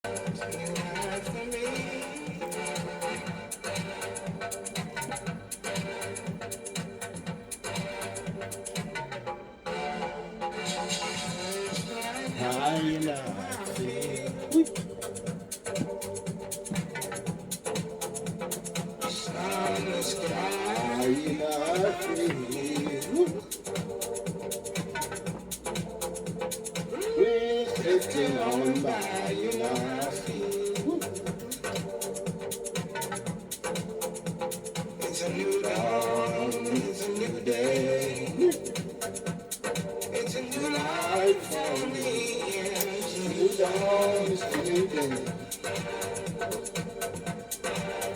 How you know I feel? How you know I feel? We're drifting on by, you know I feel. It's a new dawn, it's a new day. It's a new life for me. It's a new dawn, it's a new day.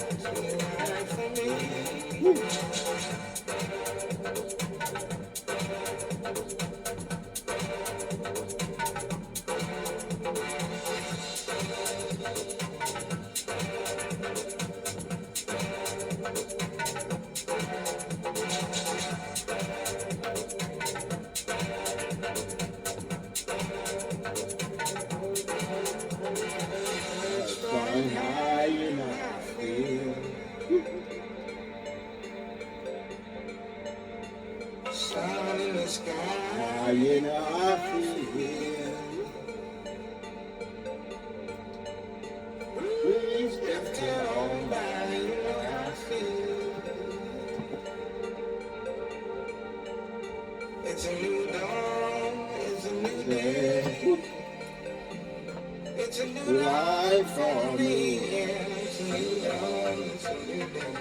It's a new life for me. Flying high, you know I feel. Sun in the sky, you know I feel. Breeze drifting on by, you know I feel. It's a new dawn, it's a new day. It's a new life for me. It's a new dawn, it's a new day.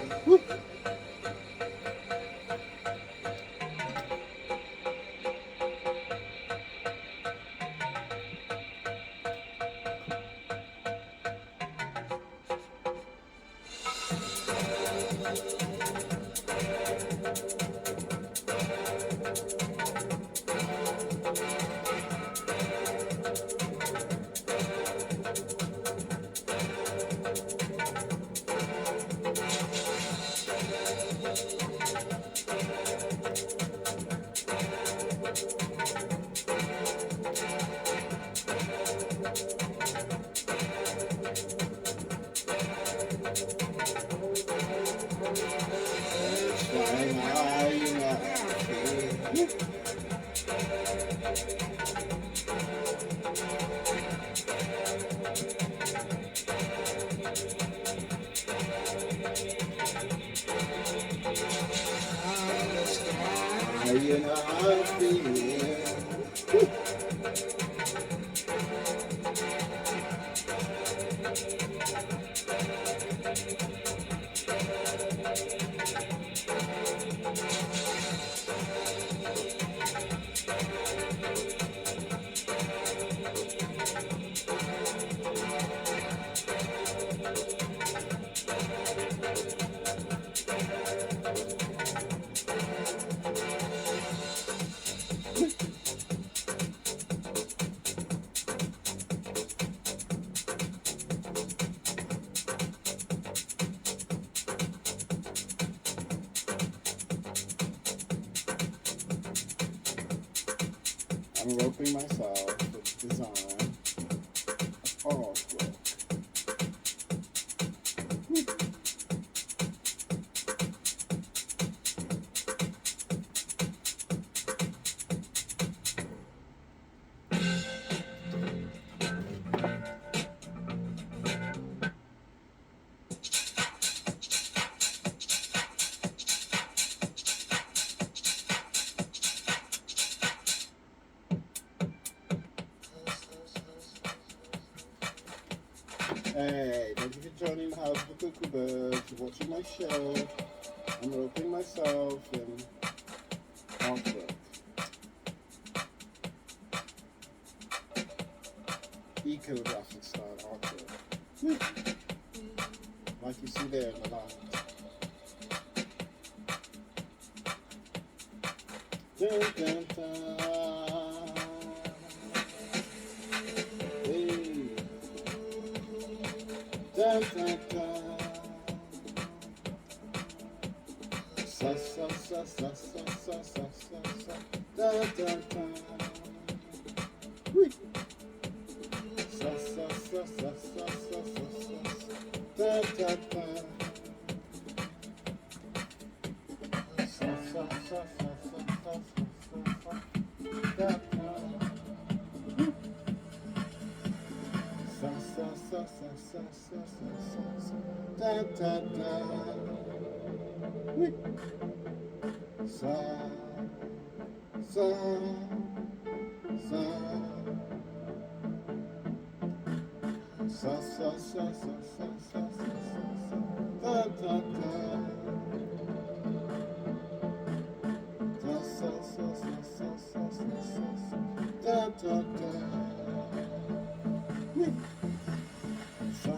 Flying high, you know I feel. You know I feel. I'm roping myself with design artwork. Hey, thank you for joining House of the Cuckoo Birds. You're watching my show. I'm roping myself in artwork. Eco-graphic style artwork. Like you see there in the line. Dun, dun, dun. Hey. Dun, dun, dun. Sa, sa, sa, sa, sa, sa, sa, sa, sa. Dun, dun, dun. Whee. Sa, sa, sa, sa, sa. Da da da. Sa sa sa sa sa sa sa sa. Da da. Sa sa sa sa sa sa sa sa. Da da da. Sa sa sa. Sa sa sa sa sa sa sa. Da da da. Da sa sa sa sa sa sa sa. Da da da. Sa.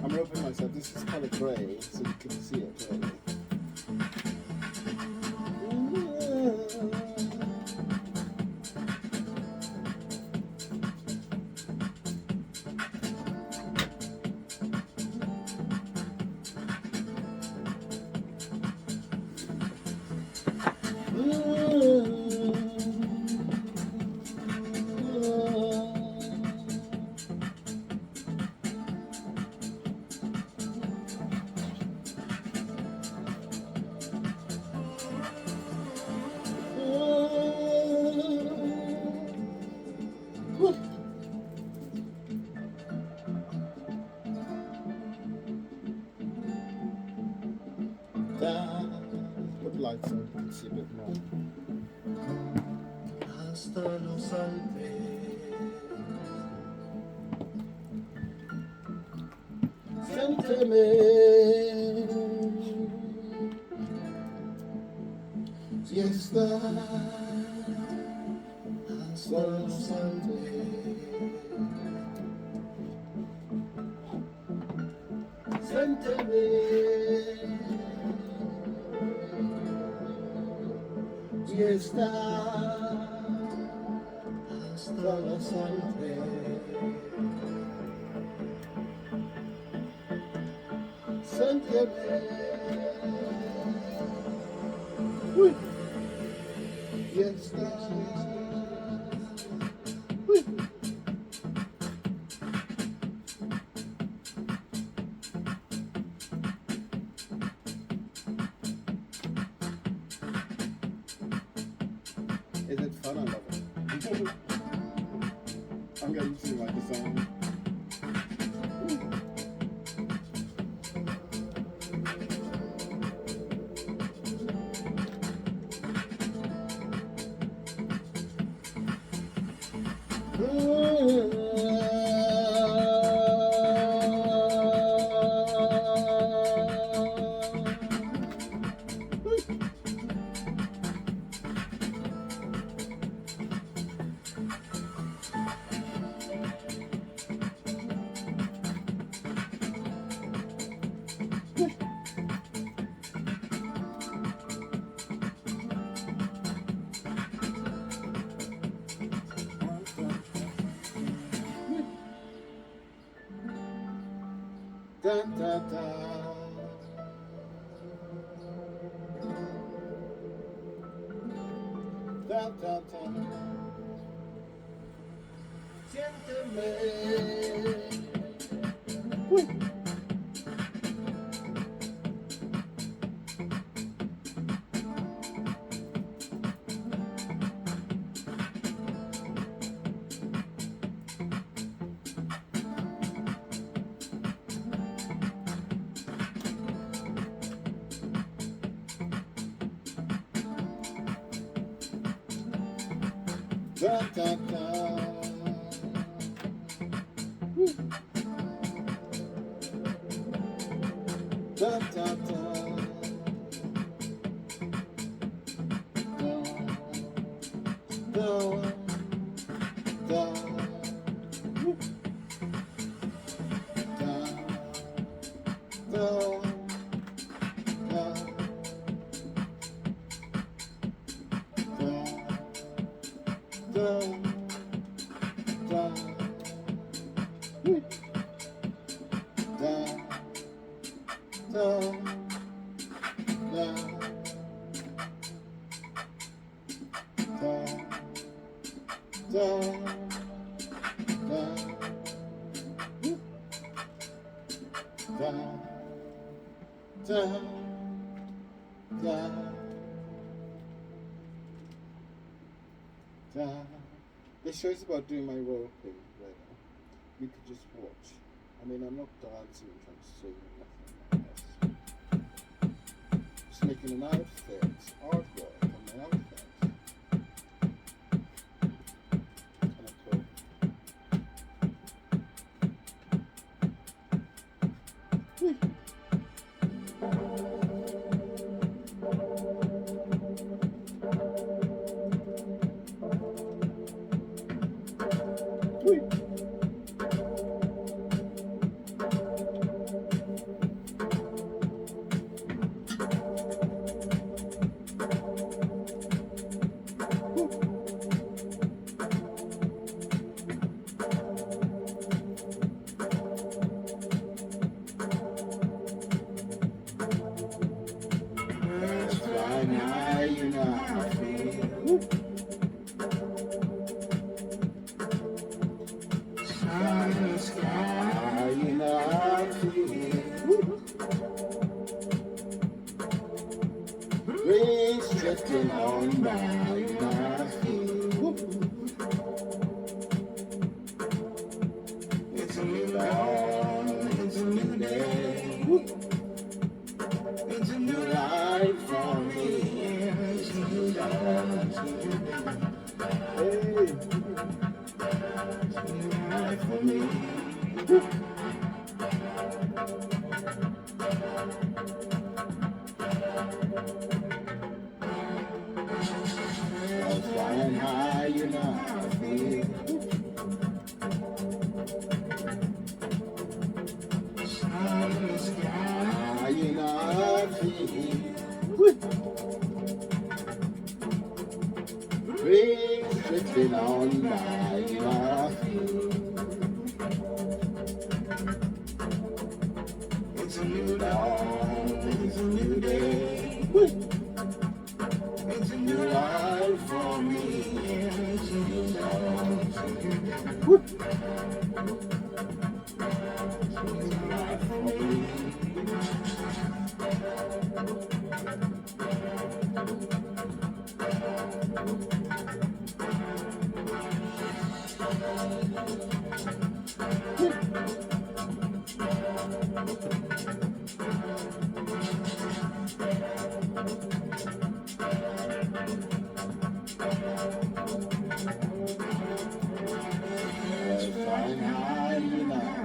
I'm rubbing myself. This is kind of grey, so you can see it clearly. Put lights on, you can see a bit more. Hasta los Alpes. Siénteme. Si está hasta los Alpes. Siénteme. Y está hasta los Alpes. Siénteme. Y está. Is it fun? I love it. I'm getting to like the song. Da da da. Da da da. Siénteme. Da da da. Da da da. Da da. Da da. This show is about doing my role play. You could just watch. I mean, I'm not dancing and trying to sing or nothing like this. Just making an outfit, artwork on my outfit. Kind of cool. Whee. Breeze drifting on by my feet. It's a new dawn, it's a new day. It's a new life for me. It's a new dawn, it's a new day. Hey, it's a new life for me. I'm flying high, you know how I feel. High in the sky, you know how I feel. Breeze drifting on by, you know how I feel. It's a new dawn, it's a new day. It's a new life for me. It's a new dawn, it's a new day. It's a new life for me.